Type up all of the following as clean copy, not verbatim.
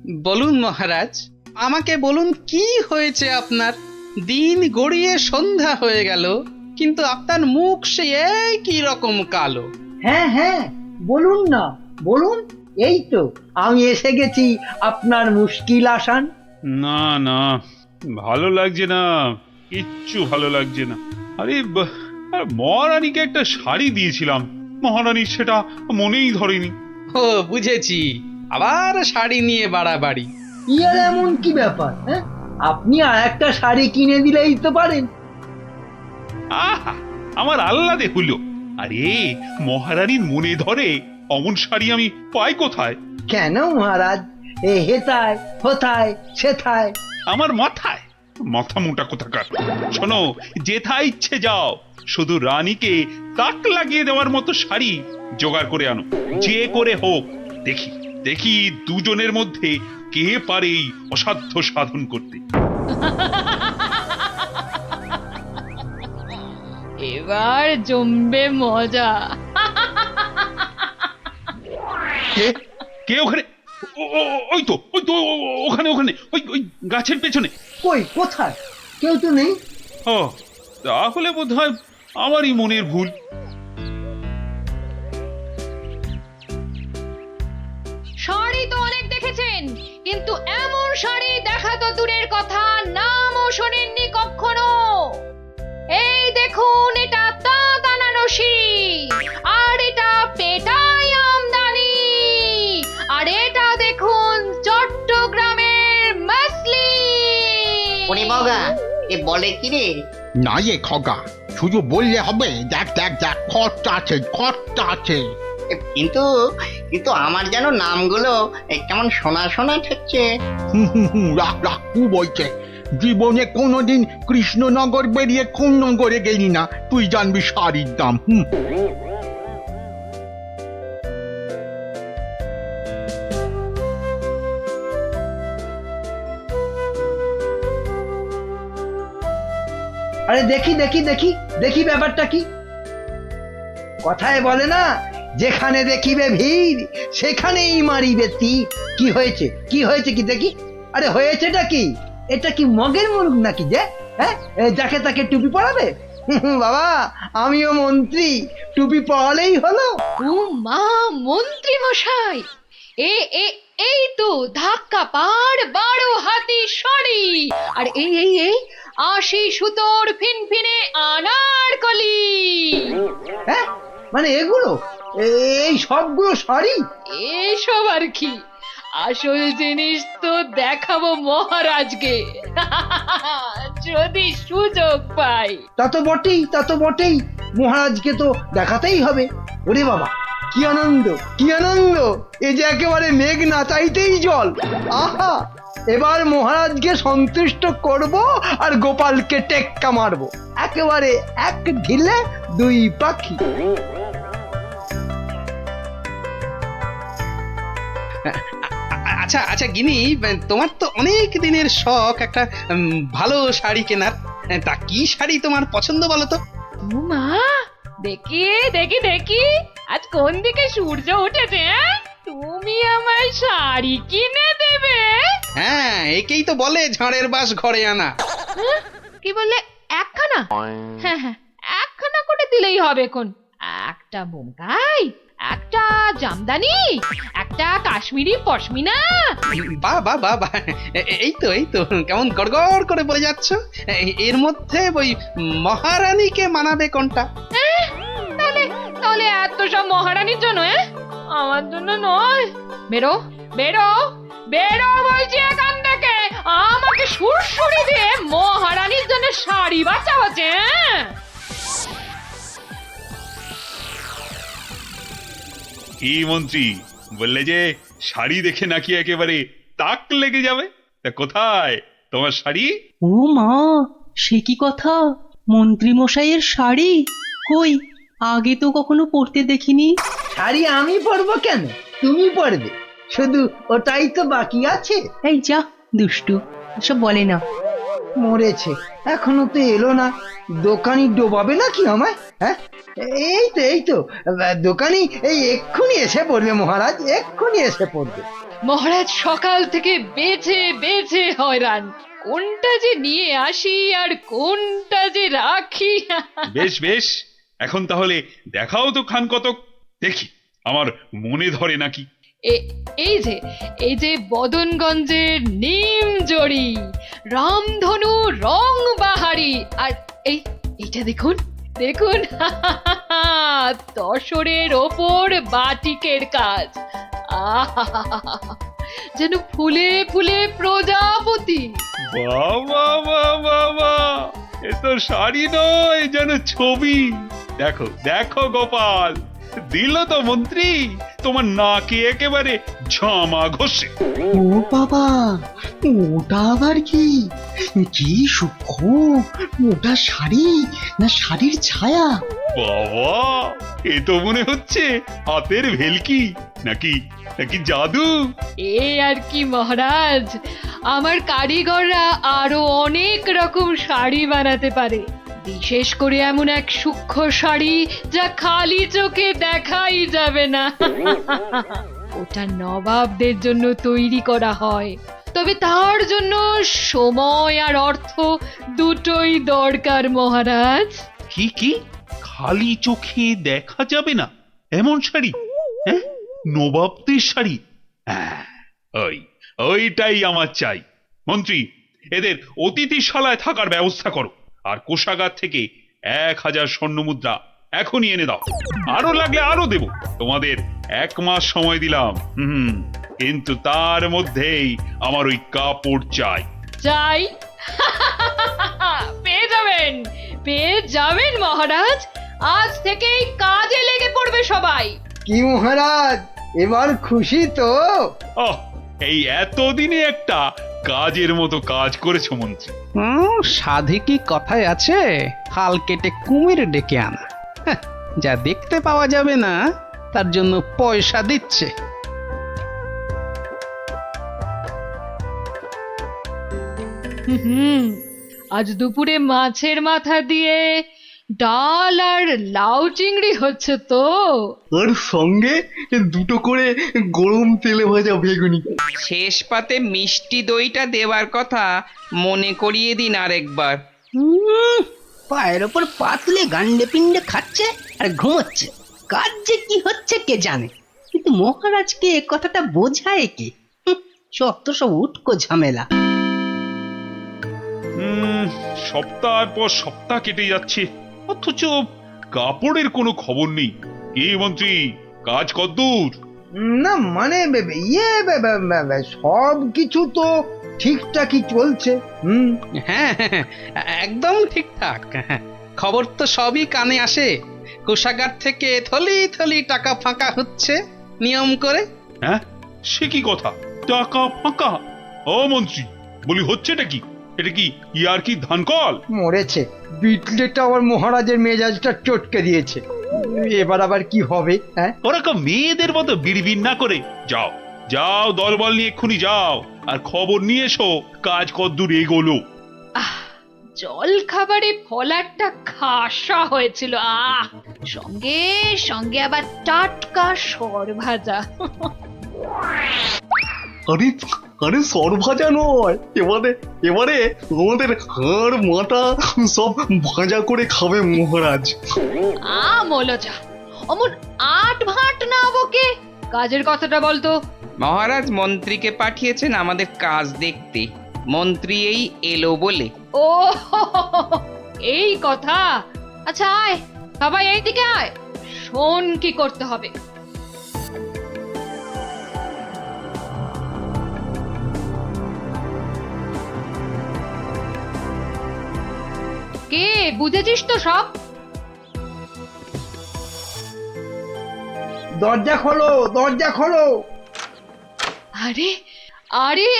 বলুন মহারাজ, আমাকে বলুন কি হয়েছে আপনার? দিন গড়িয়ে সন্ধ্যা হয়ে গেল, কিন্তু আপনার মুখ সে একই রকম কালো। হ্যাঁ হ্যাঁ, বলুন না, বলুন। এই তো আমি এসে গেছি আপনার মুশকিল আসান। না না, ভালো লাগছে না, কিচ্ছু ভালো লাগছে না। আরে আর মহারানীকে একটা শাড়ি দিয়েছিলাম, মহারানীর সেটা মনেই ধরেনি। ও বুঝেছি, আবার শাড়ি নিয়ে বাড়াবাড়ি। ইয়ার এমন কি ব্যাপার? হ্যাঁ, আপনি আর একটা শাড়ি কিনে দিলেই তো পারেন। আহা, আমার আহ্লাদে হলো। আরে মহারানীর মনে ধরে অমন শাড়ি আমি পাই কোথায়? কেন মহারাজ, এ হেথায় হোথায় সেথায়? আমার মাথায় মাথা মোটা কোথাকার। শোনো, যেথা ইচ্ছে যাও, শুধু রানীকে তাক লাগিয়ে দেওয়ার মতো শাড়ি জোগাড় করে আনো, যে করে হোক। দেখি দেখি দুজনের মধ্যে কে পারে এই অসাধ্য সাধন করতে। এবার জমবে মজা। কে কে ওখানে? ওই তো ওখানে ওখানে, ওই ওই গাছের পেছনে। কই, কোথায়? কেউ তো নেই। ও, তাহলে বোধহয় আমারই মনের ভুল। শাড়ি তো অনেক দেখেছেন, কিন্তু এমন শাড়ি দেখা তো দূরের কথা, নামও শোনেননি কখনো। এই দেখুন, এটা তাঁত আনারসি, আর এটা পেটাই আমদানি, আর এটা দেখুন চট্টগ্রামের মাসলিন। ওরে বাবা, এ বলে কি রে? না এ খগা, শুধু বললে হবে? দেখ দেখ দেখ, খরচা আছে, খরচা আছে। কিন্তু কিন্তু আমার যেন নামগুলো কেমন শোনা শোনা ঠেকছে। রাখ রাখ, কু বলছে? জীবনে কোনোদিন কৃষ্ণনগর বেরিয়ে কোন নগরে গেলি না, তুই জানবি শাড়ির দাম। আরে দেখি দেখি দেখি দেখি, ব্যাপারটা কি? কথায় বলে না, যেখানে দেখিবে ভিড় সেখানেই মারিবে তীর। কি হয়েছে, কি হয়েছে কি দেখি? আরে হয়েছেটা কি? এটা কি মগের মুলুক নাকি যে? হ্যাঁ, যাকে তাকে টুপি পরাবে? বাবা, আমিও মন্ত্রী, টুপি পরালেই হলো। ও মা, মন্ত্রী মশাই, এ এ এই তো ধাক্কা পার 12 হাতি শাড়ি, আর এই এই এই 80 সুতোর ফিনফিনে আনারকলি। হ্যাঁ, মানে এগুলো, এই সবগুলো শাড়ি? এসব আর কি, আসল জিনিস তো দেখাবো মহারাজকে, যদি সুযোগ পাই। তা তো বটেই, তা তো বটেই, মহারাজকে তো দেখাতেই হবে। ওরে বাবা, কি আনন্দ, কি আনন্দ! এ যে একেবারে মেঘ না চাইতেই জল। আহা, এবার মহারাজকে সন্তুষ্ট করব আর গোপালকে টেক্কা মারবো, একেবারে এক ঢিলে দুই পাখি। আচ্ছা আচ্ছা গিনি, তোমার তো অনেক দিনের শখ একটা ভালো শাড়ি কেনার। তা কি শাড়ি তোমার পছন্দ বলো তো? ও মা, দেখি দেখি দেখি, আজ কোন দিকে সূর্য উঠেছে? তুমি আমায় শাড়ি কিনে দেবে? হ্যাঁ, একেই তো বলে ঝড়ের বাস ঘরে আনা। কি বললে, একখানা? হ্যাঁ হ্যাঁ, একখানা করে দিলেই হবে। কোন একটা বোমকাই, একটা জামদানি, একটা কাশ্মীরি পশমিনা। বাহ বাহ বাহ বাহ, এই তো কেমন গড়গড় করে বলে যাচ্ছ। এর মধ্যে ওই মহারানীকে মানাবে কোনটা? তাহলে তাহলে এত সব মহারানীর জন্য? আমার জন্য নয়। বেরো বেরো বেরো বলছি এখান থেকে, আমাকে সুরসুরি দিয়ে মহারানীর জন্য শাড়ি বাঁচা হচ্ছে। কি মন্ত্রী, বললে যে শাড়ি দেখে নাকি একেবারে তাক লেগে যাবে? তা কোথায় তোমার শাড়ি? ও মা, সে কি কথা! মন্ত্রী মশাইয়ের শাড়ি কই, আগে তো কখনো পরতে দেখিনি। শাড়ি আমি পরবো কেন, তুমি পরবে। শুধু ওটাই তো বাকি আছে। এই যা দুষ্টু, এসব বলে না। মরেছে, এখনো তো এলো না। দোকানি ডোবাবে নাকি আমায়? হ্যাঁ, এই তো দোকানি এই এক্ষুনি এসে পড়বে মহারাজ, এক্ষুনি এসে পড়বে। মহারাজ সকাল থেকে বেছে বেছে হয়রান, কোনটা যে নিয়ে আসি আর কোনটা যে রাখি। বেশ বেশ, এখন তাহলে দেখাও তো খান কতক, দেখি আমার মনে ধরে নাকি। এ- এই যে বদনগঞ্জের নিম জড়ি, রামধনু রং বাহারি, আর এইটা দেখুন দেখুন, তসরের ওপর বাটিকের কাজ, আহা, যেন ফুলে ফুলে প্রজাপতি। বাবা বাবা বাবা, এ তো শাড়ি নয়, যেন ছবি। দেখো দেখো গোপাল, দিল তো মন্ত্রী তোমার নাকে একেবারে ঝামা ঘষে। ও বাবা, ওটা আবার কি? কি সূক্ষ্ম! ওটা শাড়ি না শাড়ির ছায়া? বাবা, এ তো মনে হচ্ছে হাতের ভেলকি, নাকি নাকি জাদু। এ আর কি মহারাজ, আমার কারিগররা আরো অনেক রকম শাড়ি বানাতে পারে, বিশেষ করে এমন এক সূক্ষ্ম শাড়ি যা খালি চোখে দেখাই যাবে না। ওটা নবাবদের জন্য তৈরি করা হয়, তবে তার জন্য সময় আর অর্থ দুটোই দরকার মহারাজ। কি কি খালি চোখে দেখা যাবে না এমন শাড়ি? হ্যাঁ, নবাবদের শাড়ি? হ্যাঁ, ওইটাই আমার চাই। মন্ত্রী, এদের অতিথিশালায় থাকার ব্যবস্থা করো, আর কোষাগার থেকে 1000 স্বর্ণমুদ্রা এখনই এনে দাও। আরো লাগলে আরো দেব, তোমাদের 1 মাস সময় দিলাম। কিন্তু তার মধ্যেই আমার ওই কাপড় চাই। চাই? পেয়ে যাবেন মহারাজ, আজ থেকেই কাজে লেগে পড়বে সবাই। কি মহারাজ, এবার খুশি তো? এই এতদিনে একটা কাজের মতো কাজ করেছো মন্ত্রী। সাধে কি কথায় আছে, খাল কেটে কুমির ডেকে আনা। হ্যাঁ, যা দেখতে পাওয়া যাবে না তার জন্য পয়সা দিচ্ছে। আজ দুপুরে মাছের মাথা দিয়ে ডাল আর লাউ চিংড়ি হচ্ছে তো। আর সঙ্গে 2টো করে গরম তেলে ভাজা বেগুনি। শেষ পাতে মিষ্টি দইটা দেওয়ার কথা মনে করিয়ে দিন আরেকবার। পায়ের ওপর পাতলে গান্ডে পিণ্ডে খাচ্ছে আর ঘুমোচ্ছে, কাজ যে কি হচ্ছে কে জানে। কিন্তু মহারাজকে এ কথাটা বোঝায় কে? সব উটকো ঝামেলা। সপ্তাহ পর সপ্তাহ কেটে যাচ্ছে, অথচ কাপড়ের কোনো খবর নেই। কি মন্ত্রী, কাজ কদ্দূর? না মানে সব কিছু তো ঠিকঠাকই চলছে। হ্যাঁ, একদম ঠিকঠাক। খবর তো সবই কানে আসে, কোষাগার থেকে থলি থলি টাকা ফাঁকা হচ্ছে নিয়ম করে। হ্যাঁ, সে কি কথা, টাকা ফাঁকা? ও মন্ত্রী, বলি হচ্ছেটা কি? এটা কি ইয়ার কি ধানকল? মরেছে, বিটলেটা আবার মহারাজের মেজাজটা চটকে দিয়েছে। এবার আবার কি হবে? হ্যাঁ, ওরকম মেয়েদের মতো বিড়বিড় না করে যাও যাও, দলবল নিয়ে এক্ষুনি যাও আর খবর নিয়ে এসো কাজ কদ্দূর এগোলো। জল খাবারে ফলারটা খাসা হয়েছিল, সঙ্গে সঙ্গে আবার টাটকা সর ভাজা। আরে আরে সর ভাজা নয়, এবারে আমাদের হাড় মাথা সব ভাজা করে খাবে মহারাজ। মলজা, অমন আট ভাট না বকে কাজের কথাটা বলতো। মহারাজ মন্ত্রীকে পাঠিয়েছেন আমাদের কাজ দেখতে, মন্ত্রী এই এলো বলে। ও, এই কথা। আচ্ছা আয় সবাই এইদিকে আয়, শোন কি করতে হবে। কে বুঝেছিস তো সব? দরজা খোলো, দরজা খোলো। আরে আরে,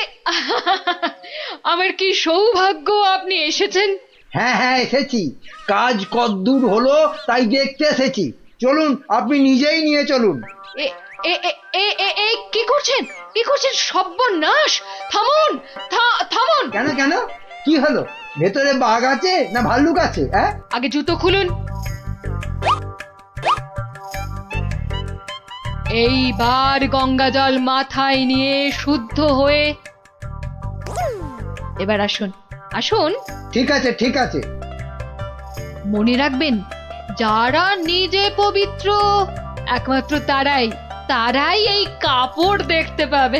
আমার কি সৌভাগ্য আপনি এসেছেন। হ্যাঁ এসেছি, কাজ কদ্দূর হলো তাই দেখতে এসেছি। চলুন, আপনি নিজেই নিয়ে চলুন। এ এ এ এ এ এ কি করছেন, কি করছেন? সর্বনাশ! থামুন, থামুন। কেন কি হলো? ভেতরে বাঘ আছে না ভাল্লুক আছে? হ্যাঁ, আগে জুতো খুলুন। এইবার গঙ্গা জল মাথায় নিয়ে শুদ্ধ হয়ে এবার আসুন, আসুন। ঠিক আছে ঠিক আছে। মনে রাখবেন, যারা নিজে পবিত্র একমাত্র তারাই এই কাপড় দেখতে পাবে।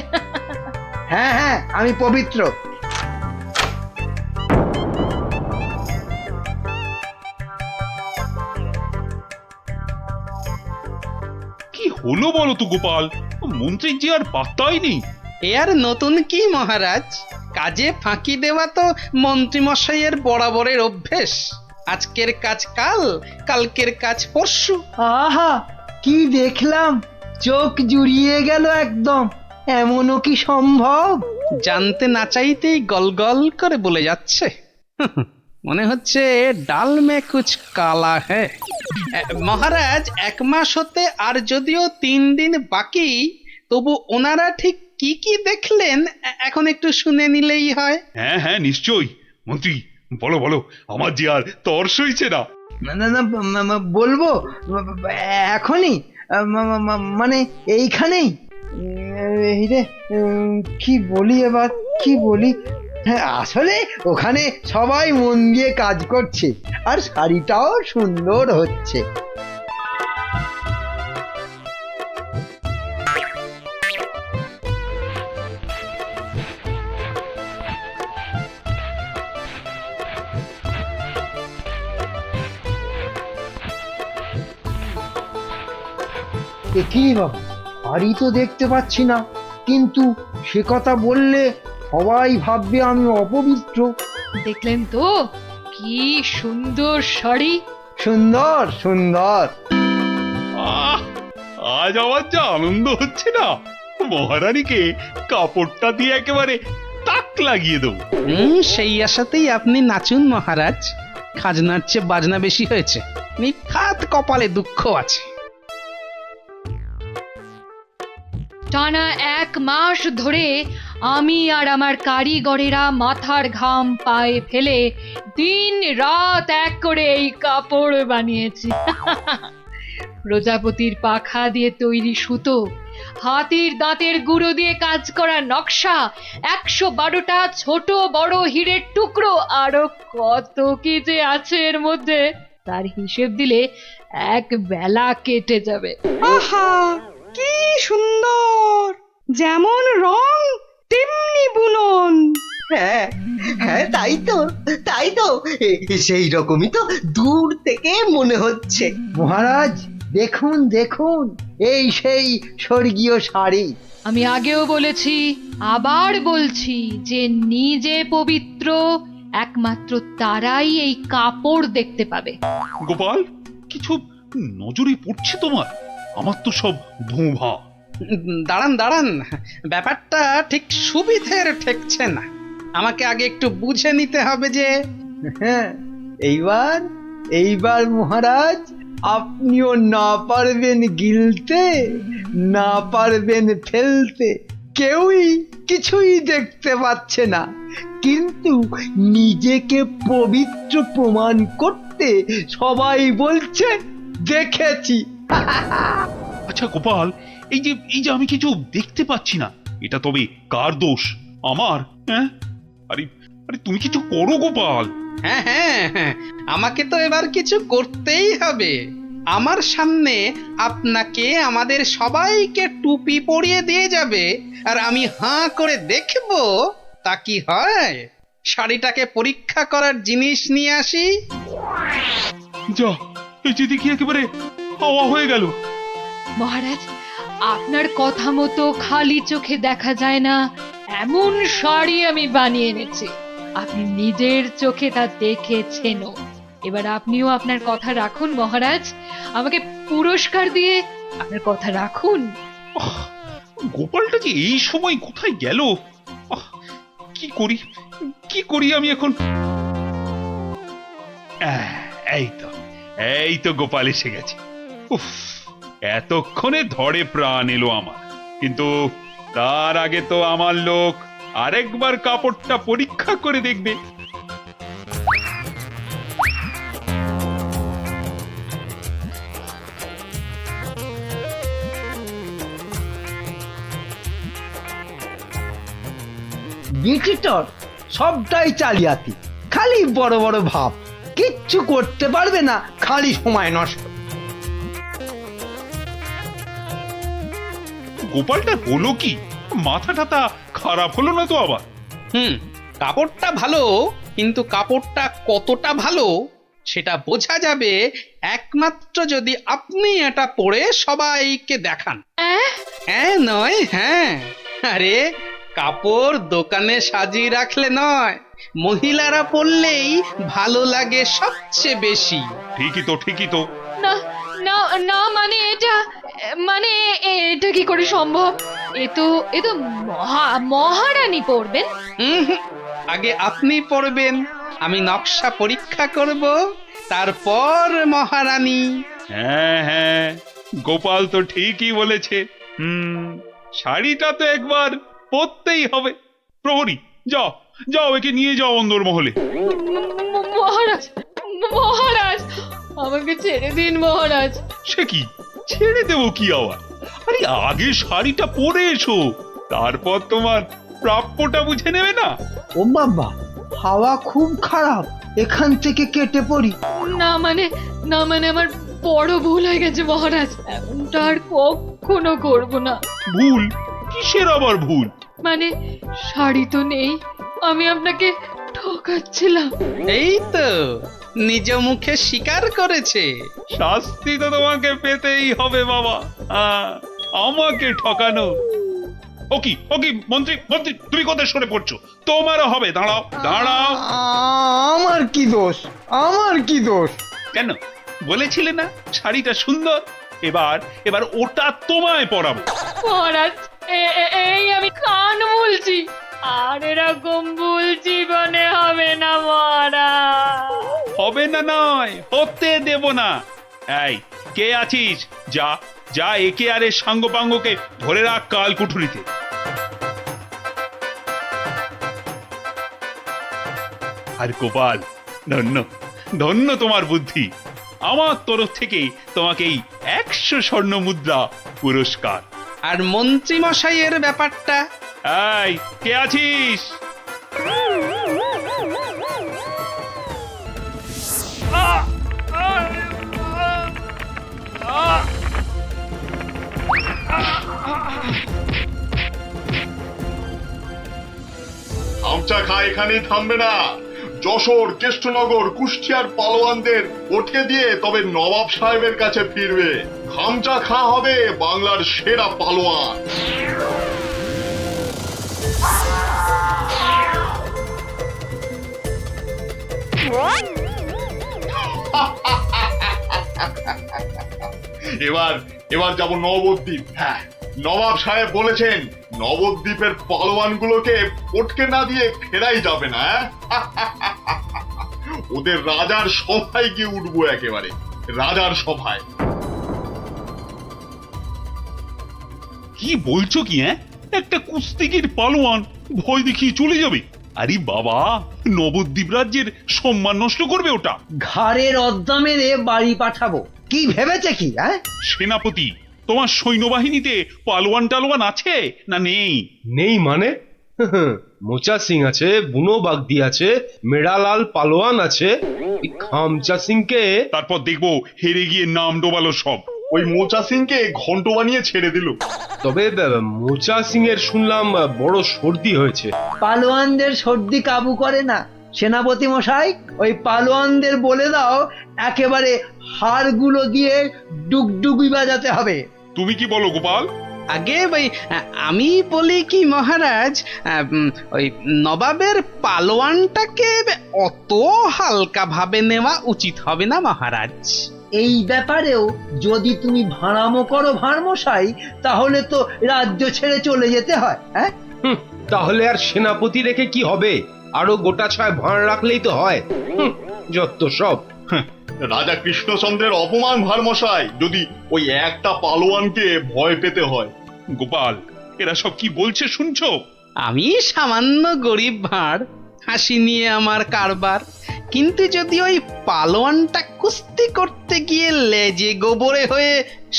হ্যাঁ হ্যাঁ, আমি পবিত্র। কি হলো বলো তো গোপাল, মন্ত্রীর যে আর পাত্তাই নেই। এ আর নতুন কি মহারাজ, কাজে ফাঁকি দেওয়া তো মন্ত্রীমশাইয়ের বরাবরের অভ্যেস। আজকের কাজ কাল, কালকের কাজ পরশু। আহা, কি দেখলাম, চোখ জুড়িয়ে গেল একদম। এমনও কি সম্ভব? জানতে না চাইতেই গল করে বলে যাচ্ছে। মনে হচ্ছে ডাল মে কুছ কালা হ্যায়। মহারাজ, 1 মাস হতে আর যদিও 3 দিন বাকি, তবু ওনারা ঠিক কি কি দেখলেন এখন একটু শুনে নিলেই হয়। হ্যাঁ হ্যাঁ নিশ্চয়ই। মন্ত্রী বলো বলো, আমার যে আর তর সইছে না। না না না, বলবো এখনই, মানে এইখানেই। এই রে, কি বলি এবার, কি বলি? হ্যাঁ, আসলে ওখানে সবাই মন দিয়ে কাজ করছে আর শাড়িটাও সুন্দর হচ্ছে। কি বাবা, শাড়ি তো দেখতে পাচ্ছি না, কিন্তু সে কথা বললে সবাই ভাববে আমি অপবিত্র। দেখলেন তো কি সুন্দর শাড়ি। সুন্দর সুন্দর। আহ, আজ আমার যা আনন্দ হচ্ছে না, মহারানীকে কাপড়টা দিয়ে একেবারে তাক লাগিয়ে দেবো। সেই আশাতেই আপনি নাচুন মহারাজ। খাজনার চেয়ে বাজনা বেশি হয়েছে, নিখাত কপালে দুঃখ আছে। টানা 1 মাস ধরে আমি আর আমার কারিগরেরা মাথার ঘাম পায়ে ফেলে দিন রাত এক করে এই কাপড় বানিয়েছি। প্রজাপতির পাখা দিয়ে তৈরি সুতো, হাতির দাঁতের গুঁড়ো দিয়ে কাজ করা নকশা, 112টা ছোট বড় হীরের টুকরো, আরো কত কি যে আছে এর মধ্যে, তার হিসেব দিলে 1 বেলা কেটে যাবে। আহা, কি সুন্দর! যেমন রং তেমনি বুনন। হ্যাঁ হ্যাঁ, তাই তো সেই রকমই তো দূর থেকে মনে হচ্ছে। মহারাজ, দেখুন দেখুন, এই সেই স্বর্গীয় শাড়ি। আমি আগেও বলেছি, আবার বলছি যে নিজে পবিত্র একমাত্র তারাই এই কাপড় দেখতে পাবে। গোপাল, কিছু নজরে পড়ছে তোমার? আমার তো সব ভোঁভা। দাঁড়ান দাঁড়ান, ব্যাপারটা ঠিক সুবিধের ঠেকছে না। আমাকে আগে একটু বুঝে নিতে হবে যে। হ্যাঁ, এইবার মহারাজ, আপনিও না পারবেন গিলতে, না পারবেন ফেলতে, কেউই কিছুই দেখতে পাচ্ছে না, কিন্তু নিজেকে পবিত্র প্রমাণ করতে সবাই বলছে দেখেছি। আচ্ছা গোপাল, এই যে আমি কিছু দেখতে পাচ্ছি না, এটা তবে কার দোষ? আমার? হ্যাঁ, আরে আরে তুমি কিছু করো গোপাল। হ্যাঁ হ্যাঁ হ্যাঁ, আমাকে তো এবার কিছু করতেই হবে। আমার সামনে আপনাকে আমাদের সবাইকে টুপি পরিয়ে দিয়ে যাবে, আর আমি হাঁ করে দেখব তা কি হয়। শাড়িটাকে পরীক্ষা করার জিনিস নিয়ে আসি। যা, এই যে দেখি একেবারে হাওয়া হয়ে গেল। মহারাজ, আপনার কথা মতো খালি চোখে দেখা যায় না এমন শাড়ি আমি বানিয়ে এনেছি। আপনি নিজের চোখে তা দেখেছেনও। এবার আপনিও আপনার কথা রাখুন মহারাজ, আমাকে পুরস্কার দিয়ে আপনার কথা রাখুন। গোপালটা যে এই সময় কোথায় গেল? কি করি আমি এখন? এই তো গোপাল এসে গেছে। উফ, এতক্ষণে ধরে প্রাণ এলো আমার। কিন্তু তার আগে তো আমার লোক আরেকবার কাপড়টা পরীক্ষা করে দেখবে। গিটিটর সবটাই চালিয়াতি, খালি বড় বড় ভাব, কিচ্ছু করতে পারবে না, খালি সময় নষ্ট। গোপালটা হলো কি? মাথা টাথা খারাপ হলো না তো আবার? কাপড়টা ভালো, কিন্তু কাপড়টা কতটা ভালো সেটা বোঝা যাবে একমাত্র যদি আপনি এটা পরে সবাইকে দেখান। হ্যাঁ নয় হ্যাঁ, আরে কাপড় দোকানে সাজিয়ে রাখলে নয়, মহিলারা পরলেই ভালো লাগে সবচেয়ে বেশি। ঠিকই তো, ঠিকই তো। না না না, মানে এটা কি করে সম্ভব? এ তো মহারানী পড়বেন। হুম, আগে আপনি পড়বেন, আমি নকশা পরীক্ষা করব, তারপর মহারানী। হ্যাঁ হ্যাঁ, গোপাল তো ঠিকই বলেছে। শাড়িটা তো একবার পরতেই হবে। প্রহরী, যাও যাও, একে নিয়ে যাও অন্দরমহলে। মহারাজ, মহারাজ, আমাকে ছেড়ে দিন মহারাজ। সে কি, ছেড়ে দেবো কি আবার? আরে আগে শাড়িটা পরে এসো, তারপর তোমার প্রাপ্যটা বুঝে নেবে না? ও বাবা, হাওয়া খুব খারাপ, এখান থেকে কেটে পড়ি। না মানে আমার বড় ভুল হয়ে গেছে মহারাজ, এমনটা আর কখনো করব না। ভুল? কিসের আবার ভুল? মানে শাড়ি তো নেই, আমি আপনাকে ঠকাচ্ছিলাম। এই তো নিজ মুখে স্বীকার করেছে। শাস্তি তো তোমাকে পেতেই হবে বাবা। আমাকে ঠকানো? ওকি ওকি, মন্ত্রী মন্ত্রী, তুমি কোথায় সরে পড়ছো? তোমারও হবে, দাঁড়াও দাঁড়াও। আমার কি দোষ, আমার কি দোষ? কেন বলেছিলে না শাড়িটা সুন্দর? এবার ওটা তোমায় পরাবো। মহারাজ, এই আমি কান বলছি, আর এরকম ভুল জীবনে হবে না মহারাজ। হবে না নয়, হতে দেব না। এই কে আছিস, যা যা একে আর এর সাঙ্গপাঙ্গকে ধরে রাখ কাল কুঠুরিতে। আর গোপাল, ধন্য ধন্য তোমার বুদ্ধি। আমার তরফ থেকে তোমাকে এই 100 স্বর্ণ মুদ্রা পুরস্কার। আর মন্ত্রী মশাইয়ের ব্যাপারটা? এই কে আছিস? খামচা খা এখানেই থামবে না। যশোর, কৃষ্ণনগর, কুষ্টিয়ার পালোয়ানদের ওঠে দিয়ে তবে নবাব সাহেবের কাছে ফিরবে। খামচা খা হবে বাংলার সেরা পালোয়ান। এবার যাব নবদ্বীপ। হ্যাঁ, নবাব সাহেব বলেছেন নবদ্বীপের পালোয়ানগুলোকে পটকে না দিয়ে ফেরাই যাবে না। ওদের রাজার সভায় গিয়ে উঠবো, একেবারে রাজার সভায়। কি বলছো কি? একটা কুস্তিগির পালোয়ান ভয় দেখিয়ে চলে যাবে? আরে বাবা, নবদ্বীপ রাজ্যের সম্মান নষ্ট করবে ওটা। ঘাড়ের অদ্দা মেরে বাড়ি পাঠাবো, কি ভেবেছে কি? সেনাপতি, তোমার সৈন্যবাহিনীতে পালোয়ান টালোয়ান আছে না নেই? নেই মানে? মোচা সিং আছে, বুনো বাগদি আছে, মেড়ালাল পালোয়ান আছে, খামচা সিংকে। তারপর দেখবো হেরে গিয়ে নাম ডোবালো সব। ওই মোচা সিংকে ঘন্ট বানিয়ে ছেড়ে দিল। তবে মোচা সিং এর শুনলাম বড় সর্দি হয়েছে। পালোয়ানদের সর্দি কাবু করে না সেনাপতি মশাই। ওই পালোয়ানদের বলে দাও একেবারে হাড়গুলো দিয়ে ডুগডুগি বাজাতে হবে। তুমি কি বলো গোপাল? আগে ভাই আমি বলি কি মহারাজ, ওই নবাবের পালোয়ানটাকে অত হালকা ভাবে নেওয়া উচিত হবে না মহারাজ। এই ব্যাপারেও যদি তুমি ভাঁড়ামো করো ভাঁড়মশাই, তাহলে তো রাজ্য ছেড়ে চলে যেতে হয়। তাহলে আর সেনাপতি রেখে কি হবে? আরো গোটা 6 ভাঁড় রাখলেই তো হয়। যত সব। রাজা কৃষ্ণচন্দ্রের অপমান ভারমশাই, যদি ওই একটা পালোয়ানকে ভয় পেতে হয়। গোপাল, এরা সব কি বলছে শুনছো? আমি সামান্য গরিব ভাঁড়, হাসি নিয়ে আমার কারবার, কিন্তু যদি ওই পালোয়ানটা কুস্তি করতে গিয়ে লেজে গোবরে হয়ে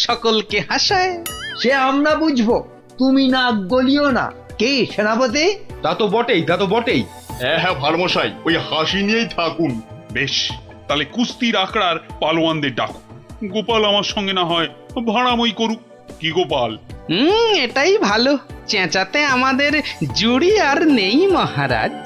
সকলকে হাসায়, সে আমরা বুঝবো, তুমি নাক গলিও না। কি সেনাপতি? তা তো বটেই, তা তো বটেই। হ্যাঁ হ্যাঁ ভারমশাই, ওই হাসি নিয়েই থাকুন। বেশ, তাহলে কুস্তির আখড়ার পালোয়ানদের ডাকো। গোপাল আমার সঙ্গে না হয় ভাড়ামই করুক। কি গোপাল? এটাই ভালো, চেঁচাতে আমাদের জুড়ি আর নেই মহারাজ।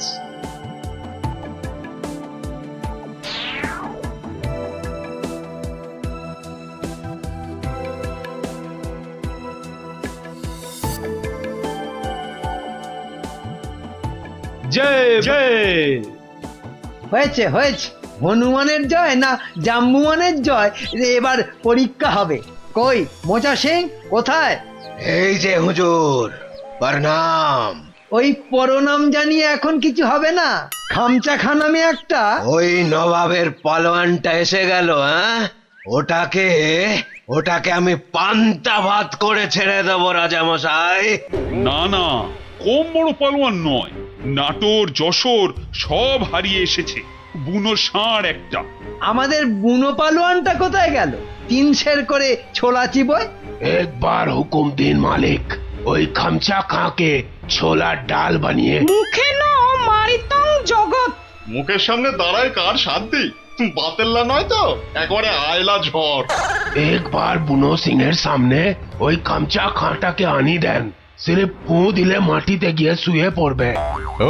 জয় জয়। হয়েছে হয়েছে, হনুমানের জয় না জাম্বুয়ানের জয়, এবার পরীক্ষা হবে। কই মোচা সিং কোথায়? এই যে হুজুর, প্রণাম। ওই পরনাম জানিয়ে এখন কিছু হবে না। খামচা খানামে একটা ওই নবাবের পালোয়ানটা এসে গেল। হ্যাঁ, ওটাকে আমি পান্তা ভাত করে ছেড়ে দেবো রাজামশাই। না না, কম বড় পালোয়ান নয়, নাটোর যশোর সব হারিয়ে এসেছে। বুনো ষাঁড় একটা। আমাদের বুনো পালোয়ানটা কোথায় গেল? 3 সের করে ছোলা চিবয়। একবার হুকুম দিন মালিক, ওই খামচা খাঁকে ছোলার ডাল বানিয়ে। মুখে ন মারিতং জগৎ। মুখের সামনে দাঁড়ায় কার শান্তি? বাতেল্লা নয় তো, একবারে আয়লা ঝড়। একবার বুনো সিং এর সামনে ওই খামচা খাঁটাকে আনি দেন, সিরে ফু দিলে মাটিতে গিয়ে শুয়ে পড়বে।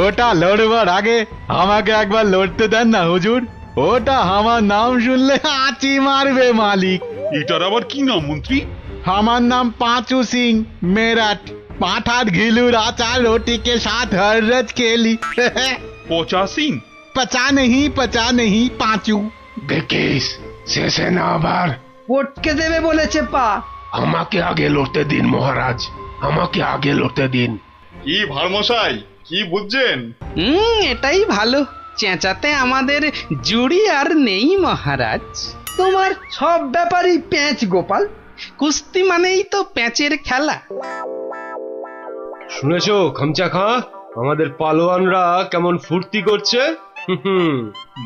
ওটা লড়বার আগে আমাকে একবার লড়তে দেন না হুজুর। ওটা আমার নাম শুনলে আঁচি মারবে মালিক। এটার আবার কি নাম মন্ত্রী? আমার নাম पांचू सिंह मेरठ। पाठार घिलूर आचार रोटी के साथ हर रोज खेली। পচা সিং? पचा नहीं पांचू। দেখিস শেষে না আবার পটকে দেবে বলেছে পা। আমাকে আগে লড়তে দিন মহারাজ, আমাকে আগে লড়তে দিন। কি ভারমশাই, কি বুঝছেন? এটাই ভালো, চেঁচাতে আমাদের জুড়ি আর নেই মহারাজ। তোমার সব ব্যাপারই প্যাঁচ গোপাল। কুস্তি মানেই তো প্যাঁচের খেলা। শুনেছো খামচা খাঁ, আমাদের পালোয়ানরা কেমন ফুর্তি করছে?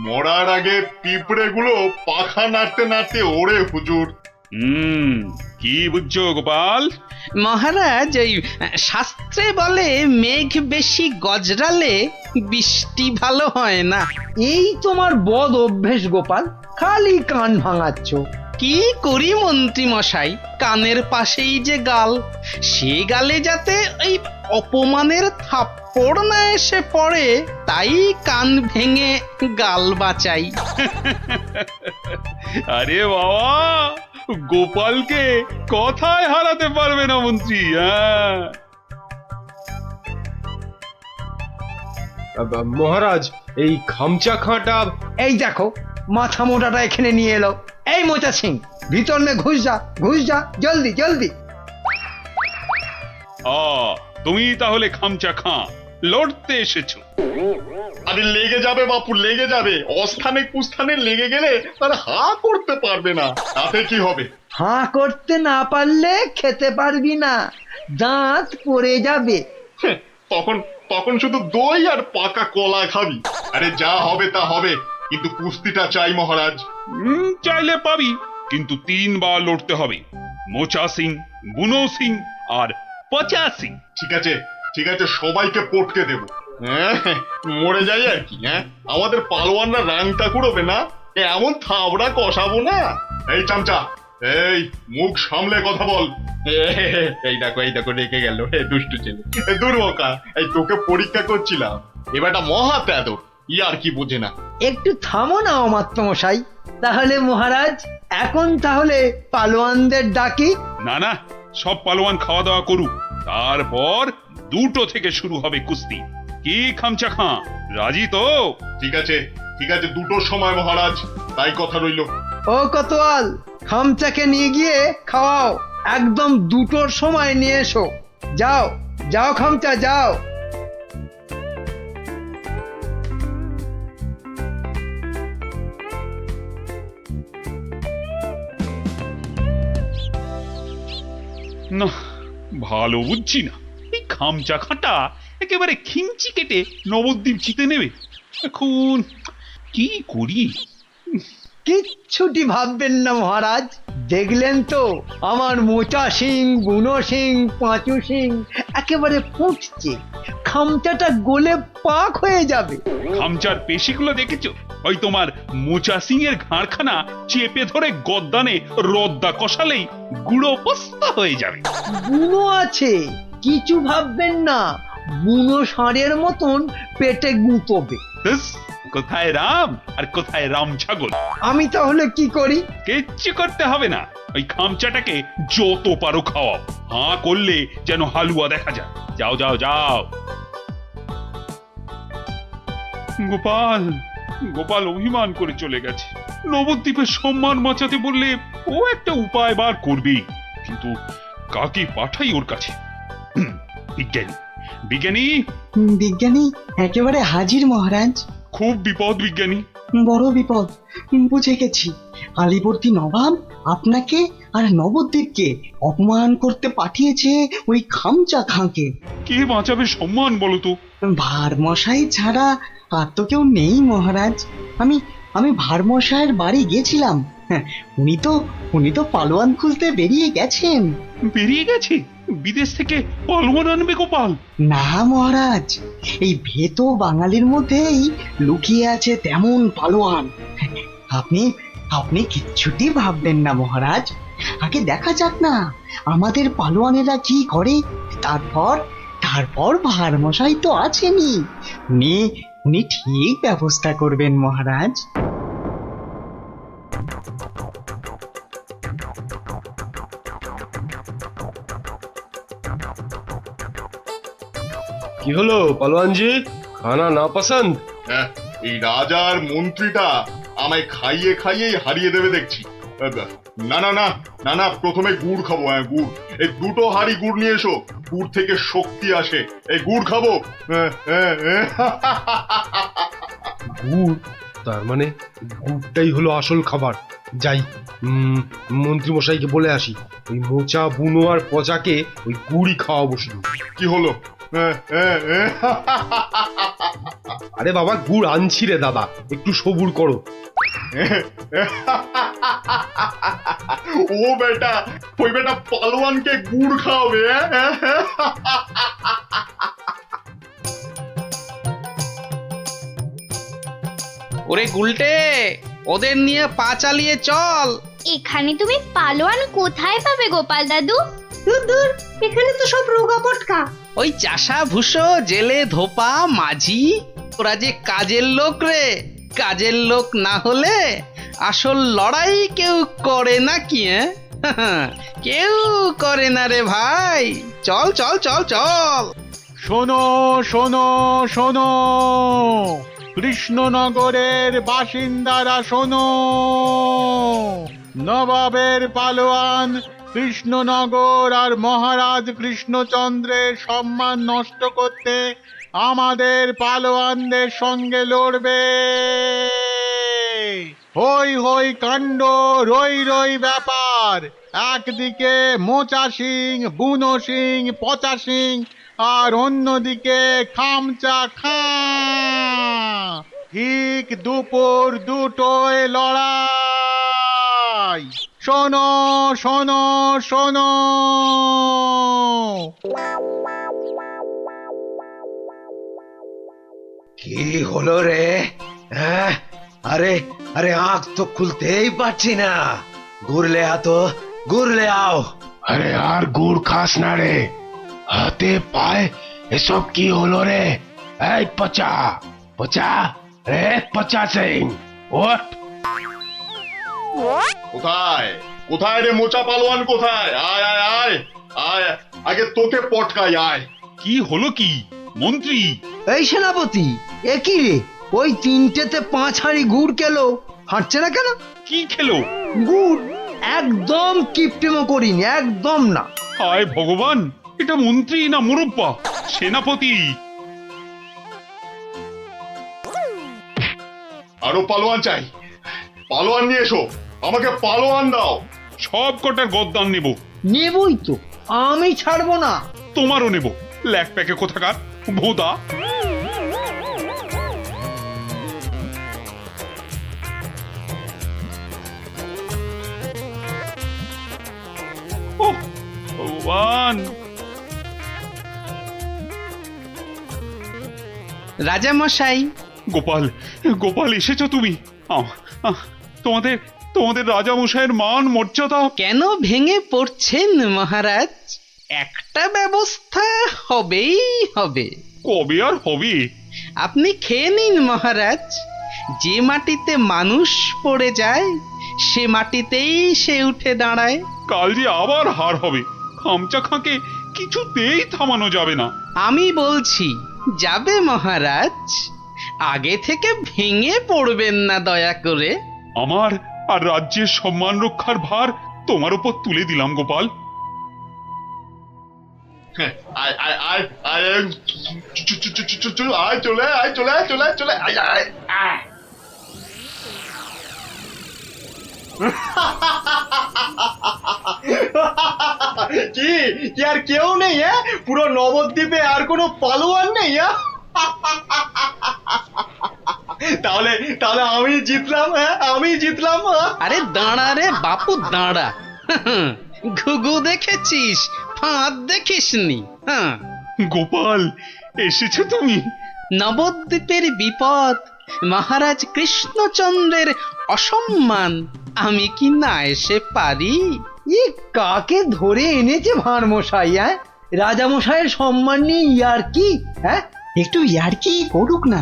মরার আগে পিঁপড়ে গুলো পাখা নাড়তে নাড়তে ওড়ে হুজুর। কি বুঝছো গোপাল? মহারাজ, ওই শাস্ত্রে বলে মেঘ বেশি গজরালে বৃষ্টি ভালো হয় না। এই তোমার বদ অভ্যেস গোপাল, খালি কান ভাঙাচ্ছ। কি করি মন্ত্রী মশাই, কানের পাশেই যে গাল, সে গালে যাতে ওই অপমানের থাপ্পড় না এসে পড়ে, তাই কান ভেঙে গাল বাঁচাই। আরে বাবা, গোপালকে কথায় হারাতে পারবে না মন্ত্রী। হ্যাঁ মহারাজ, এই খামচা খাঁটা। এই দেখো মাথা মোটাটা এখানে নিয়ে এলো। এই মোচা সিং, ভিতর মে ঘুষ যা জলদি জলদি। তুমি তাহলে খামচা খাঁ লড়তে এসেছো? আরে লেগে যাবে বাপু, লেগে যাবে। অস্থানে কুস্থানে লেগে গেলে তার হা করতে পারবে না, তাতে কি হবে? হাঁ করতে না পারলে খেতে পারবি না, দাঁত পড়ে যাবে। তখন তখন শুধু দই আর পাকা কলা খাবি। আরে যা হবে তা হবে, কিন্তু কুস্তিটা চাই মহারাজ। চাইলে পাবি, কিন্তু 3 বার লড়তে হবে। মোচা সিং, বুনো সিং আর পচা সিং। ঠিক আছে ঠিক আছে, সবাইকে পটকে দেব। মরে যাই আর কি। আমাদের পালোয়ানরা রাংটা কুড়োবে না, এমন থাবড়া কষাবো না। এই চামচা, এই মুখ সামলে কথা বল। এই দেখো রেখে গেল দুষ্টু ছেলে। দুর্বকা, এই তোকে পরীক্ষা করছিলাম, এবারটা মহা তেদর, আর কি বোঝে না। একটু থামো না অমাত্য মশাই। তাহলে মহারাজ, এখন তাহলে পালোয়ানদের ডাকি। না, সব পালোয়ান খাওয়া দাওয়া করুক, তারপর 2টো থেকে শুরু হবে কুস্তি। কি খামচা খাঁ, রাজি তো? ঠিক আছে 2টোর সময় মহারাজ, তাই কথা রইল। ও কোতোয়াল, খামচাকে নিয়ে গিয়ে খাওয়াও। একদম 2টোর সময় নিয়ে এসো। যাও খামচা যাও। না, ভালো বুঝছি না। এই খামচা খাঁটা একেবারে খিঞ্চি কেটে নবদ্বীপ জিতে নেবে। এখন কি করি? কিচ্ছুটি ভাববেন না মহারাজ, দেখলেন তো আমার মোচা সিং, বুনো সিং, পাঁচু সিং একেবারে ফুটছে, খামচাটা গলে পাক হয়ে যাবে। খামচার পেশিগুলো দেখেছো? ওই তোমার মোচা সিং এর ঘাড়খানা চেপে ধরে গদ্দানে রদ্দা কষালেই গুঁড়ো বস্তা হয়ে যাবে। বুনো আছে, কিছু ভাববেন না, বুনো ষাঁড়ের মতন পেটে গুঁতবে। ব্যাস, কোথায় রাম আর কোথায় রাম ছাগল। আমি তাহলে কি করি? কিচ্ছু করতে হবে না, ওই খামচাটাকে যত পারো খাওয়াও। হাঁ করলে যেন হালুয়া দেখা যায়। যাও যাও যাও। গোপাল, গোপাল অভিমান করে চলে গেছে। নবদ্বীপের সম্মান বাঁচাতে বললে ও একটা উপায় বার করবে, কিন্তু কাকে পাঠাই ওর কাছে? বিজ্ঞানী, বিজ্ঞানী, বিজ্ঞানী একেবারে হাজির মহারাজ। খুব বিপদ বিজ্ঞানী। বড় বিপদ, বুঝে গেছি। আলীবর্দী নবাব আপনাকে আর নবদ্বীপকে অপমান করতে পাঠিয়েছে ওই খামচা খাঁকে। কে বাঁচাবে সম্মান বলো তো? ভারমশাই ছাড়া আর তো কেউ নেই মহারাজ। আমি ভারমশাইয়ের বাড়ি গেছিলাম। হ্যাঁ, উনি তো পালোয়ান খুঁজতে বেরিয়ে গেছেন। বেরিয়ে গেছে? বিদেশ থেকে পালোয়ান আনবে গোপাল? না মহারাজ, এই ভেতো বাঙালির মধ্যেই লুকিয়ে আছে তেমন পালোয়ান। আপনি কিচ্ছুটি ভাববেন না মহারাজ, আগে দেখা যাক না আমাদের পালোয়ানেরা কি করে। তারপর ভারমশাই তো আছেনই, উনি ঠিক ব্যবস্থা করবেন মহারাজ। কি হলো পালোয়ানজি, খানা না পছন্দ? হ্যাঁ, এই রাজার মন্ত্রীটা আমায় খাইয়ে খাইয়েই হারিয়ে দেবে দেখছি। না না না না না, প্রথমে গুড় খাবো। হ্যাঁ, গুড়। এই দুটো হাঁড়ি গুড় নিয়ে এসো, গুড় থেকে শক্তি আসে। এই গুড় খাবো। গুড়? তার মানে গুড়টাই হলো আসল খাবার। যাই, মন্ত্রী মশাইকে বলে আসি, ওই মোচা, বুনো আর পচাকে ওই গুড়ই খাওয়াবো শুধু। কি হলো? আরে বাবা, গুড় আনছি রে দাদা, একটু সবুর করো। ও বেটা, ওই বেটা পালোয়ানকে গুড় খাওয়াবে? ওরে গুলটে, ওদের নিয়ে পা চালিয়ে চল। এখানে তুমি পালোয়ান কোথায় পাবে গোপাল দাদু? দূর, এখানে তো সব রোগা পটকা। ওই চাষা ভুষো, জেলে ধোপা, মাঝি, ওরা যে কাজের লোক রে। কাজের লোক না হলে আসল লড়াই কেউ করে না কি? কেউ করে না রে ভাই। চল চল চল চল। শোনো শোনো শোনো, কৃষ্ণনগরের বাসিন্দারা শোনো। নবাবের পালোয়ান কৃষ্ণনগর আর মহারাজ কৃষ্ণচন্দ্রের সম্মান নষ্ট করতে আমাদের পালোয়ানদের সঙ্গে লড়বে। হই হই কাণ্ড, রই রই ব্যাপার। একদিকে মোচা সিং, বুনো সিং, পচা সিং, আর অন্যদিকে খামচা খাঁ। ঠিক দুপুর দুটোয় লড়াই। শোনো শোনো শোনো। কি হলো রে? হ্যাঁ, আরে আরে, আঁখ তো খুলতেই পারছি না। ঘুরলে আতো, ঘুরলে আও। আরে আর গুড় খাস না রে, হাতে পায়ে এসব কি হলো রে? এই পচা পচা, রে পচা সিং, ওঠ। কোথায় কোথায় রে মোচা পালোয়ান, কোথায়? আয় আয় আয় আয়, আগে তোকে পটকাই, আয়। কি হলো কি মন্ত্রী? এই সেনাপতি, এ কি রে? ওই তিনটেতে 5 হাঁড়ি গুড় খেলো, হাঁটছে না কেন? কি খেলো? গুড়। একদম কিপটেমো করিনি, একদম না। হায় ভগবান, এটা মন্ত্রী না মুরব্বা? সেনাপতি। আরো পালোয়ান চাই, পালোয়ান নিয়ে এসো, আমাকে পালোয়ান দাও। সব কটার গদ্দান নেব। নেবই তো, আমি ছাড়বো না। তোমারও নেব, ল্যাক প্যাকে কোথাকার ভোদা। ও ভগবান! রাজামশাই, গোপাল, গোপাল এসেছো তুমি? তোমাদের তোমাদের রাজামশাইয়ের মান মর্যাদা কেন ভেঙে পড়ছেন মহারাজ? একটা ব্যবস্থা হবেই হবে। কবে আর হবে? আপনি খেয়ে নিন মহারাজ। যে মাটিতে মানুষ পড়ে যায় সে মাটিতেই সে উঠে দাঁড়ায়। কাল যে আবার হার হবে। খামচা খাঁকে কিছুতেই থামানো যাবে না। আমি বলছি যাবে মহারাজ। আগে থেকে ভেঙে পড়বেন না দয়া করে। আমার আর রাজ্যের সম্মান রক্ষার ভার তোমার উপর তুলে দিলাম গোপাল। আয় আয় আয় আয় আয় চলে আয় চলে আয় চলে আয় চলে আয় আয় আয় কি কি আর কেউ নেই? হ্যাঁ, পুরো নবদ্বীপে আর কোনো পালোয়ান নেই? তাহলে তাহলে আমি জিতলাম। হ্যাঁ, আমি জিতলাম। আরে দাঁড়া রে বাপু দাঁড়া। ঘুঘু দেখেছিস, ফাঁদ দেখিসনি? হ্যাঁ, গোপাল এসেছো তুমি? নবদ্বীপের বিপদ, মহারাজ কৃষ্ণচন্দ্রের অসম্মান, আমি কি না এসে পারি? ই কাকে ধরে এনেছে ভাঁড় মশাই? হ্যাঁ, রাজামশাইয়ের সম্মান নিয়ে ইয়ার কি? হ্যাঁ, একটু ইয়ার্কি করুক না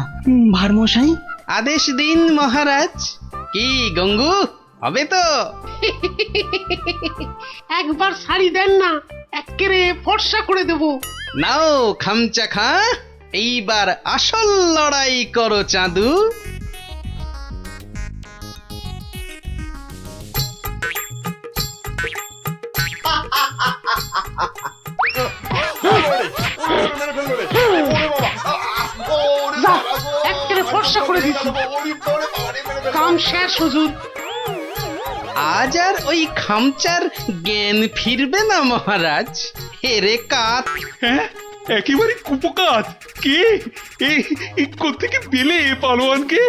ভারমশাই। আদেশ দিন মহারাজ। কি গঙ্গু, হবে তো? একবার শাড়ি দেন না, এক্কেরে ফর্সা করে দেব। নাও খামচা খা, এইবার আসল লড়াই করো চাঁদু। এক্কেরে ফর্সা করে দিচ্ছি। কাম শেষ হুজুর। আজ আর ওই খামচার জ্ঞান ফিরবে না মহারাজ। হেরে কাত। হ্যাঁ, একেবারে কুপকাত। কে কোত্থেকে পেলে পালোয়ানকে?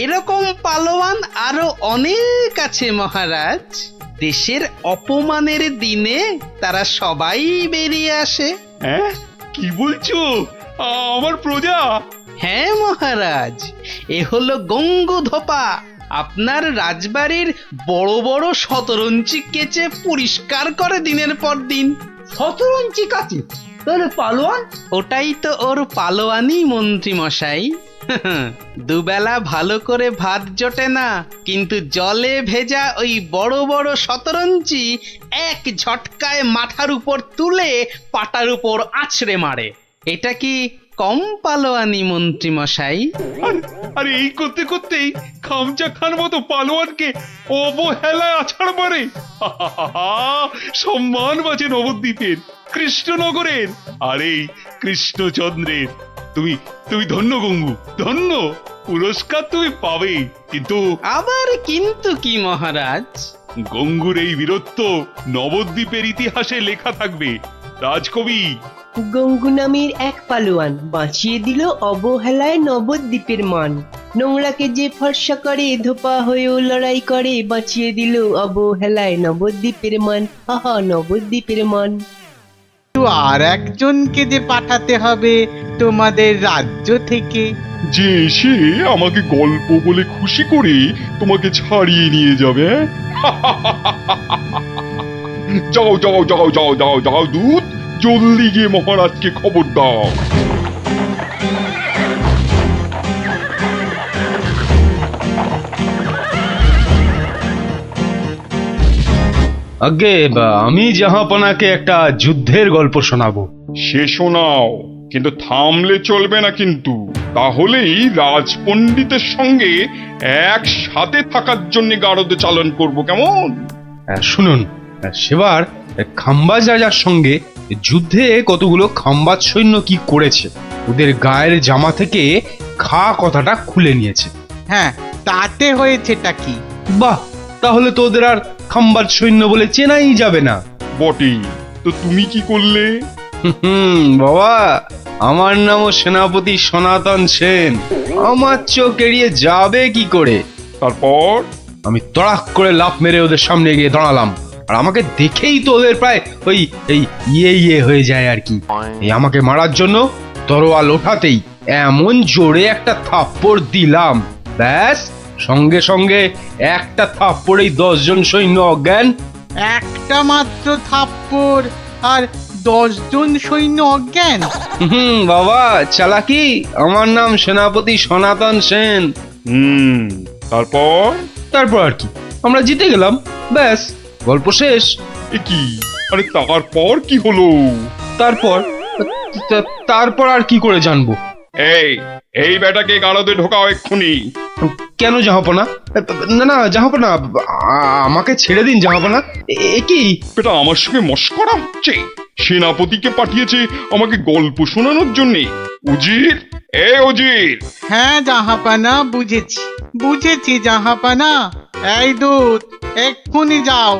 এরকম পালোয়ান আরো অনেক আছে মহারাজ। দেশের অপমানের দিনে তারা সবাই বেরিয়ে আসে। হ্যাঁ, কি বলছো? আমার প্রজা? হ্যাঁ মহারাজ, এ হলো গঙ্গু ধোপা। আপনার রাজবাড়ির বড় বড় শতরঞ্চি কেচে পরিষ্কার করে দিনের পর দিন। শতরঞ্চি কাছে তাহলে পালোয়ান? ওটাই তো ওর পালোয়ানি মন্ত্রী মশাই। দুবেলা ভালো করে ভাত জোটে না, কিন্তু জলে ভেজা ওই বড় বড় শতরঞ্চি এক ঝটকায় মাথার উপর তুলে পাটার উপর আছড়ে মারে। এটা কি কম পালোয়ানি মন্ত্রী মশাই? আর এই করতে করতেই খামচা খান মতো পালোয়ানকে অবহেলায় আছাড় মারে। সম্মান বাঁচে নবদ্বীপের, কৃষ্ণনগরের, আর এই কৃষ্ণচন্দ্রের। তুমি তুমি ধন্য গঙ্গু, ধন্য। পুরস্কার তুমি পাবে, কিন্তু আবার কিন্তু কি মহারাজ? গঙ্গুর এই বীরত্ব নবদ্বীপের ইতিহাসে লেখা থাকবে। রাজকবি গঙ্গু নামের এক পালোয়ান বাঁচিয়ে দিল অবহেলায় নবদ্বীপের মান। নোংরাকে যে ফর্সা করে ধোপা হয়েও লড়াই করে, বাঁচিয়ে দিল অবহেলায় নবদ্বীপের মান। আহা, নবদ্বীপের মান। আর একজনকে যে পাঠাতে হবে তোমাদের রাজ্য থেকে, যে এসে আমাকে গল্প বলে খুশি করে তোমাকে ছাড়িয়ে নিয়ে যাবে। যাও যাও যাও যাও যাও যাও দূত, জলদি গিয়ে মহারাজকে খবর দাও। আগে আমি জাহাপনাকে একটা যুদ্ধের গল্প শোনাবো। সে শোনাও, কিন্তু থামলে চলবে না কিন্তু। তাহলেই রাজপণ্ডিতের সঙ্গে একসাথে থাকার জন্য গারদ চালন করব, কেমন? শুনুন, সেবার খাম্বাজ রাজার সঙ্গে যুদ্ধে কতগুলো খাম্বাজ সৈন্য কি করেছে, ওদের গায়ের জামা থেকে খা কথাটা খুলে নিয়েছে। হ্যাঁ, তাতে হয়েছেটা কি? বাহ, তাহলে তো ওদের আর খাম্বাজ সৈন্য বলে চেনাই যাবে না। বটেই তো, তুমি কি করলে? বাবা, আমার নামও সেনাপতি সনাতন সেন। আমার চোখ এড়িয়ে যাবে কি করে? তারপর আমি তড়াক করে লাফ মেরে ওদের সামনে গিয়ে দাঁড়ালাম আর আমাকে দেখেই তো ওদের প্রায় ওই এই ইয়ে হয়ে যায় আর কি। এই আমাকে মারার জন্য তরোয়াল ওঠাতেই এমন জোরে একটা থাপ্পড় দিলাম, ব্যাস সঙ্গে সঙ্গে একটা থাপ্পড়েই 10 জন সৈন্য অজ্ঞান। একটা মাত্র থাপ্পড় আর 10 জন সৈন্য অজ্ঞান? বাবা চালাকি, আমার নাম সেনাপতি সনাতন সেন। তারপর? তারপর আর কি, আমরা জিতে গেলাম, ব্যাস গল্প শেষ। কি? আরে তারপর কি হলো? তারপর আর কি করে জানবো? এই বেটাকে গাড়দে ঢোকাও এক্ষুনি। কেন জাহাপনা? না জাহাপনা, আমাকে ছেড়ে দিন জাহাপনা। কি বেটা আমার সঙ্গে মস্করা হচ্ছে? সেনাপতিকে পাঠিয়েছে আমাকে গল্প শোনানোর জন্য। উজির, উজির। হ্যাঁ জাহাপানা, বুঝেছি জাহাপানা। এই দূত, এক্ষুনি যাও,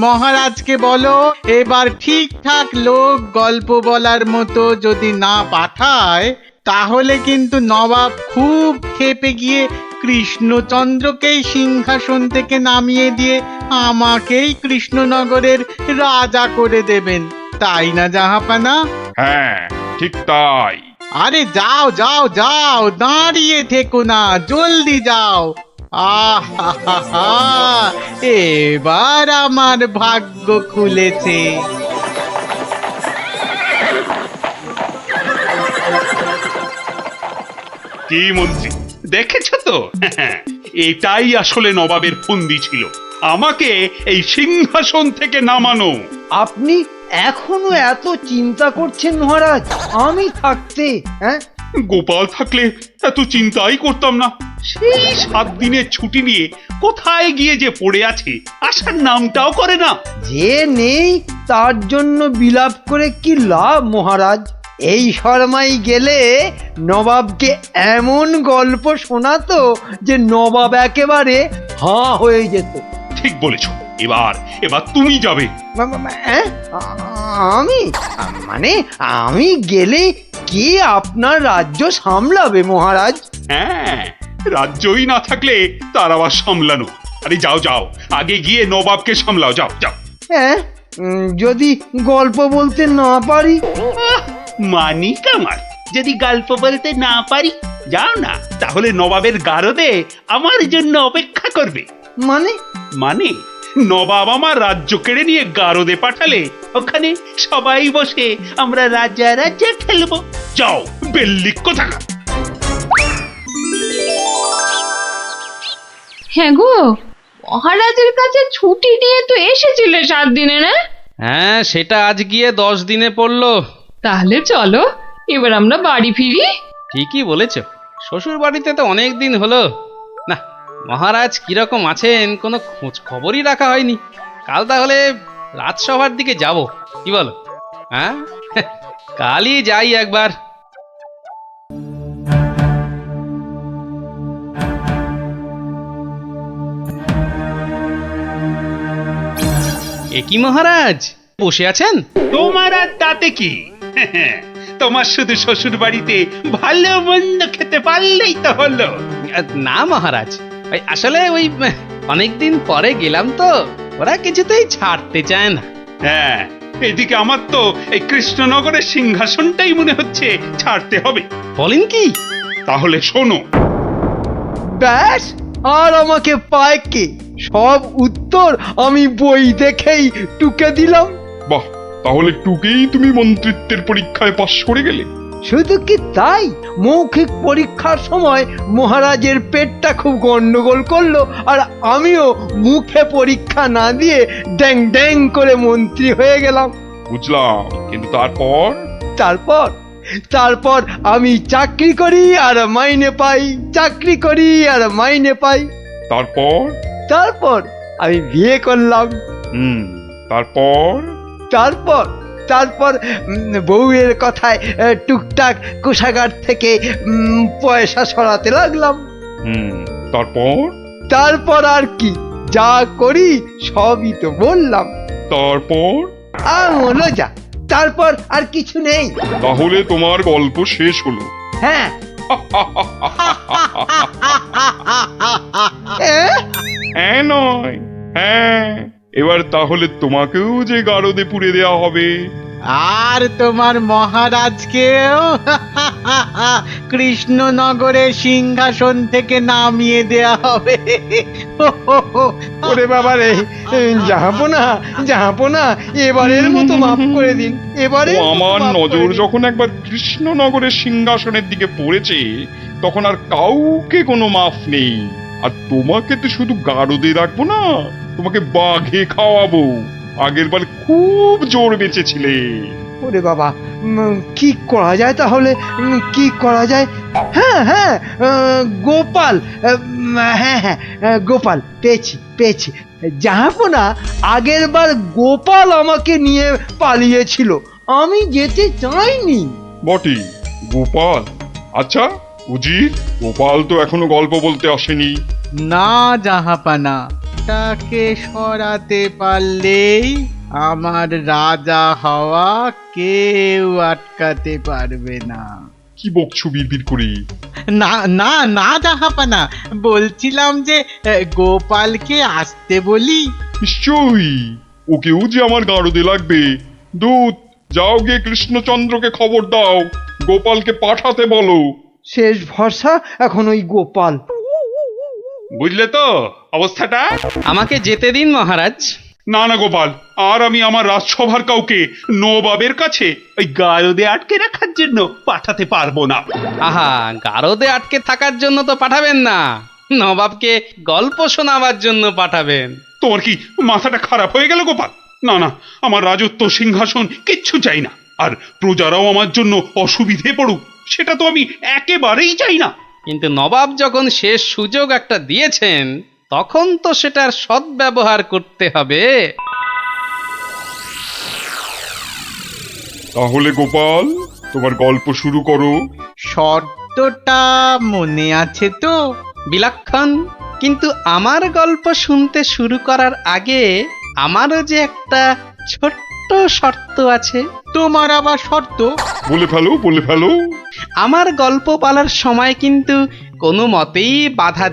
মহারাজকে বলো এবার ঠিকঠাক লোক গল্প বলার মতো যদি না পাঠায় তাহলে কিন্তু নবাব খুব ক্ষেপে গিয়ে কৃষ্ণচন্দ্রকেই সিংহাসন থেকে নামিয়ে দিয়ে আমাকেই কৃষ্ণনগরের রাজা করে দেবেন, তাই না জাহাপানা? হ্যাঁ ঠিক তাই। আরে যাও যাও যাও, দাঁড়িয়ে থেকো না, জলদি যাও। এবার আমার ভাগ্য খুলেছে। কি মন্ত্রী, দেখেছ তো? এটাই আসলে নবাবের ফন্দি ছিল, আমাকে এই সিংহাসন থেকে নামানো। আপনি এখনো এত চিন্তা করছেন মহারাজ আমি থাকতে? হ্যাঁ, গোপাল থাকলে এত চিন্তাই করতাম না। সেই 7 দিনের ছুটি নিয়ে কোথায় গিয়ে যে পড়ে আছে, আসার নামটাও করে না। যে নেই তার জন্য বিলাপ করে কি লাভ মহারাজ? এই শর্মাই গেলে নবাবকে এমন গল্প শোনাতো যে নবাব একেবারে হাঁ হয়ে যেত। ঠিক বলেছ, এবার তুমি যাবে। আমি মানে আমি গেলে কে আপনার রাজ্য সামলাবে মহারাজ? হ্যাঁ, রাজ্যই না থাকলে তার আবার সামলানো। আরে যাও যাও, আগে গিয়ে নবাবকে সামলাও, যাও যাও। হ্যাঁ, যদি গল্প বলতে না পারি? মানিক আমার, যদি গল্প বলতে না পারি, যাও না, তাহলে নবাবের গারদে আমার জন্য অপেক্ষা করবে। মানে নবাব আমার রাজ্য কেড়ে নিয়ে গারদে পাঠালে ওখানে সবাই বসে আমরা রাজা রাজা খেলবো। যাও বেল্লি কোথাকার। হ্যাঁ গো, মহারাজের কাছে ছুটি নিয়ে তো এসেছিলে 7 দিনে, না? হ্যাঁ, সেটা আজ গিয়ে 10 দিনে পড়লো। তাহলে চলো এবার আমরা বাড়ি ফিরি। ঠিকই বলেছ, শ্বশুর বাড়িতে তো অনেক দিন হলো না। মহারাজ কিরকম আছেন কোনো খোঁজ খবরই রাখা হয়নি। কাল তাহলে রাজসভার দিকে যাব, কি বলো? হ্যাঁ, কালই যাই একবার। একি মহারাজ, বসে আছেন? তোমার আর তাতে কি? তোমার শুধু শ্বশুর বাড়িতে ভালো মন্দ খেতে পারলেই তো হলো। না মহারাজ, আসলে ওই অনেকদিন পরে গেলাম তো, ওরা কিছুতেই ছাড়তে চায় না। হ্যাঁ, এদিকে আমার তো এই কৃষ্ণনগরের সিংহাসনটাই মনে হচ্ছে ছাড়তে হবে। বলেন কি? তাহলে শোনো। ব্যাস, আর আমাকে পায় কে? সব উত্তর আমি বই দেখেই টুকে দিলাম। বাহ, তাহলে টুকেই তুমি মন্ত্রিত্বের পরীক্ষায় পাশ করে গেলে? শুধু কি তাই, মৌখিক পরীক্ষার সময় মহারাজের পেটটা খুব গন্ডগোল করলো, আর আমিও মুখে পরীক্ষা না দিয়ে ড্যাং ড্যাং করে মন্ত্রী হয়ে গেলাম। বুঝলাম, কিন্তু তারপর আমি চাকরি করি আর মাইনে পাই, চাকরি করি আর মাইনে পাই। তারপর আমি বিয়ে করলাম। তারপর বউয়ের কথায় টুকটাক কোষাগার থেকে পয়সা সরাতে লাগলাম। তারপর আর কি, যা করি সবই তো বললাম। তারপর আর কিছু নেই। তাহলে তোমার গল্প শেষ হলো? হ্যাঁ। নয়, হ্যাঁ, এবার তাহলে তোমাকেও যে গারদে পুড়ে দেওয়া হবে। আর তোমার মহারাজকেও কৃষ্ণনগরের সিংহাসন থেকে নামিয়ে দেয়া হবে। ওরে বাবা রে, জাহাপনা এবারের মতো মাফ করে দিন, এবারে ও আমার নজর যখন একবার কৃষ্ণনগরের সিংহাসনের দিকে পড়েছে তখন আর কাউকে কোনো মাফ নেই। আর তোমাকে তো শুধু গারদে রাখবো না, তোমাকে বাঘে খাওয়াবো। আগের বার খুব জোর বেঁচেছিলে। ওরে বাবা, কি করা যায় তাহলে? কি করা যায়? হ্যাঁ হ্যাঁ, গোপাল, হ্যাঁ হ্যাঁ, গোপাল পেয়েছি। জাহাপনা, আগের বার গোপাল আমাকে নিয়ে পালিয়েছিল, আমি যেতে চাইনি। বটে, গোপাল? আচ্ছা উজির, গোপাল তো এখনো গল্প বলতে আসেনি। না জাহাপানা, তাকে সরাতে পারলেই আমার রাজা হওয়া কেউ আটকাতে পারবে না। কি বকছো বিড়বিড় করে? না না না জাহাপানা, বলছিলাম যে গোপালকে আসতে বলি। নিশ্চয়ই, ওকেও যে আমার গারদে লাগবে। দূত, যাও গিয়ে কৃষ্ণচন্দ্রকে খবর দাও, গোপালকে পাঠাতে বলো। শেষ ভরসা এখন ওই গোপাল। বুঝলে তো অবস্থাটা? আমাকে যেতে দিন মহারাজ। না না গোপাল, আর আমি আমার রাজসভার কাউকে নবাবের কাছে ওই গারদে আটকে রাখার জন্য পাঠাতে পারবো না। আহা, গারদে আটকে থাকার জন্য তো পাঠাবেন না, নবাবকে গল্প শোনাবার জন্য পাঠাবেন। তোমার কি মাথাটা খারাপ হয়ে গেল গোপাল? না না, আমার রাজত্ব সিংহাসন কিচ্ছু চাই না। আর প্রজারাও আমার জন্য অসুবিধে পড়ুক, সেটা তো আমি একেবারেই চাই না। কিন্তু নবাব যখন শেষ সুযোগ একটা দিয়েছেন, তখন তো সেটার সদ্ব্যবহার করতে হবে। তাহলে গোপাল, তোমার গল্প শুরু করো। শর্তটা মনে আছে তো? বিলক্ষণ, কিন্তু আমার গল্প শুনতে শুরু করার আগে আমারও যে একটা ছোট্ট শর্ত আছে। তোমার আবার শর্ত? বলে ফেলো। আমার গল্প বলার সময় কিন্তু কোনো মতেই বাধা